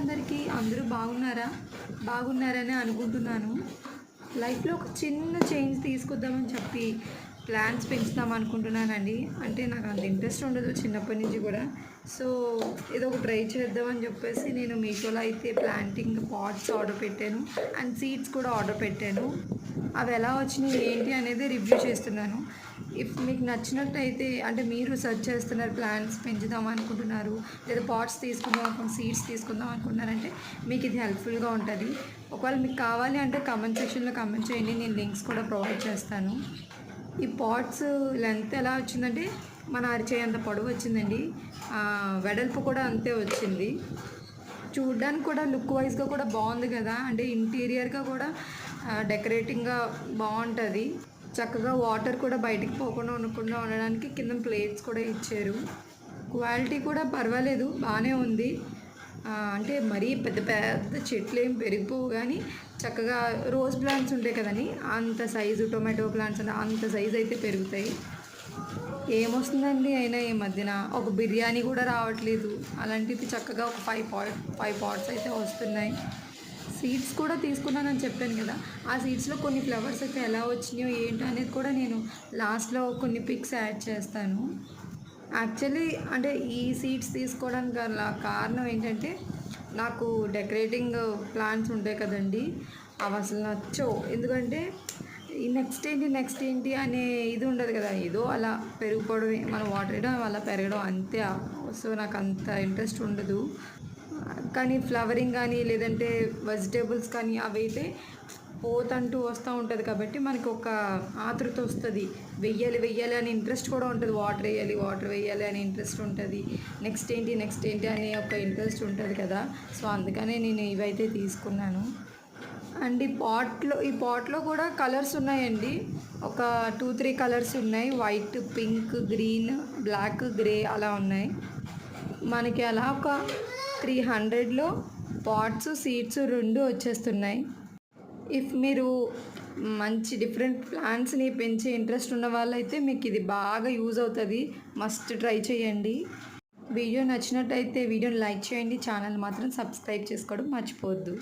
అందరికీ. అందరూ బాగున్నారని అనుకుంటున్నాను. లైఫ్‌లో ఒక చిన్న చేంజ్ తీసుకొద్దామని చెప్పి ప్లాంట్స్ పెంచుదాం అనుకుంటున్నానండి. అంటే నాకు అంత ఇంట్రెస్ట్ ఉండదు చిన్నప్పటి నుంచి కూడా. సో ఏదో ఒక ట్రై చేద్దామని చెప్పేసి నేను మీషోలో అయితే ప్లాంటింగ్ పాట్స్ ఆర్డర్ పెట్టాను. అండ్ సీడ్స్ కూడా ఆర్డర్ పెట్టాను. అవి ఎలా వచ్చినాయి ఏంటి అనేది రివ్యూ చేస్తున్నాను. ఇఫ్ మీకు నచ్చినట్టయితే, అంటే మీరు సెర్చ్ చేస్తున్నారు, ప్లాంట్స్ పెంచుదాం అనుకుంటున్నారు, లేదా పాట్స్ తీసుకుందాం అనుకుంటున్నారు, సీడ్స్ తీసుకుందాం అనుకుంటున్నారంటే మీకు ఇది హెల్ప్ఫుల్గా ఉంటుంది. ఒకవేళ మీకు కావాలి అంటే కామెంట్ సెక్షన్లో కామెంట్ చేయండి, నేను లింక్స్ కూడా ప్రొవైడ్ చేస్తాను. ఈ పాట్స్ లెంత్ ఎలా వచ్చిందంటే మన అరిచేయంత పొడవు వచ్చిందండి. వెడల్పు కూడా అంతే వచ్చింది. చూడ్డానికి కూడా లుక్ వైజ్గా కూడా బాగుంది కదా, అంటే ఇంటీరియర్గా కూడా డెకరేటింగ్గా బాగుంటుంది. చక్కగా వాటర్ కూడా బయటికి పోకుండా ఉండడానికి కింద ప్లేట్స్ కూడా ఇచ్చారు. క్వాలిటీ కూడా పర్వాలేదు, బాగానే ఉంది. అంటే మరీ పెద్ద పెద్ద చెట్లు ఏం పెరిగిపోవు, కానీ చక్కగా రోజ్ ప్లాంట్స్ ఉంటాయి కదండి, అంత సైజు, టొమాటో ప్లాంట్స్ అంటే అంత సైజు అయితే పెరుగుతాయి. ఏమొస్తుందండి అయినా ఈ మధ్యన ఒక బిర్యానీ కూడా రావట్లేదు. అలాంటిది చక్కగా ఒక 5 పాట్స్ అయితే వస్తున్నాయి. సీడ్స్ కూడా తీసుకున్నానని చెప్పాను కదా, ఆ సీడ్స్లో కొన్ని ఫ్లవర్స్ అయితే ఎలా వచ్చినాయో ఏంటో అనేది కూడా నేను లాస్ట్లో కొన్ని పిక్స్ యాడ్ చేస్తాను. యాక్చువల్లీ అంటే ఈ సీడ్స్ తీసుకోవడానికి గల కారణం ఏంటంటే, నాకు డెకరేటింగ్ ప్లాంట్స్ ఉంటాయి కదండి, అవి అసలు నచ్చవు. ఎందుకంటే ఈ నెక్స్ట్ ఏంటి అనే ఇది ఉండదు కదా, ఏదో అలా పెరిగిపోవడమే, మనం వాటర్ వేయడం అలా పెరగడం అంతే. సో నాకు అంత ఇంట్రెస్ట్ ఉండదు. కానీ ఫ్లవరింగ్ కానీ లేదంటే వెజిటేబుల్స్ కానీ అవి అయితే పోతంటూ వస్తూ ఉంటుంది కాబట్టి మనకు ఒక ఆతృత వస్తుంది. వెయ్యాలి అని ఇంట్రెస్ట్ కూడా ఉంటుంది. వాటర్ వేయాలి అని ఇంట్రెస్ట్ ఉంటుంది. నెక్స్ట్ ఏంటి అనే ఒక ఇంట్రెస్ట్ ఉంటుంది కదా. సో అందుకనే నేను ఇవైతే తీసుకున్నాను. అండ్ ఈ పాట్లో కూడా కలర్స్ ఉన్నాయండి. ఒక 2-3 కలర్స్ ఉన్నాయి. White, pink, green, black, grey అలా ఉన్నాయి. మనకి అలా ఒక 300లో పాట్స్, సీడ్స్ 2 వచ్చేస్తున్నాయి. ఇఫ్ మీరు మంచి డిఫరెంట్ ప్లాంట్స్ని పెంచే ఇంట్రెస్ట్ ఉన్న వాళ్ళైతే మీకు ఇది బాగా యూజ్ అవుతుంది. మస్ట్ ట్రై చేయండి. వీడియో నచ్చినట్టయితే వీడియోని లైక్ చేయండి. ఛానల్ మాత్రం సబ్స్క్రైబ్ చేసుకోవడం మర్చిపోవద్దు.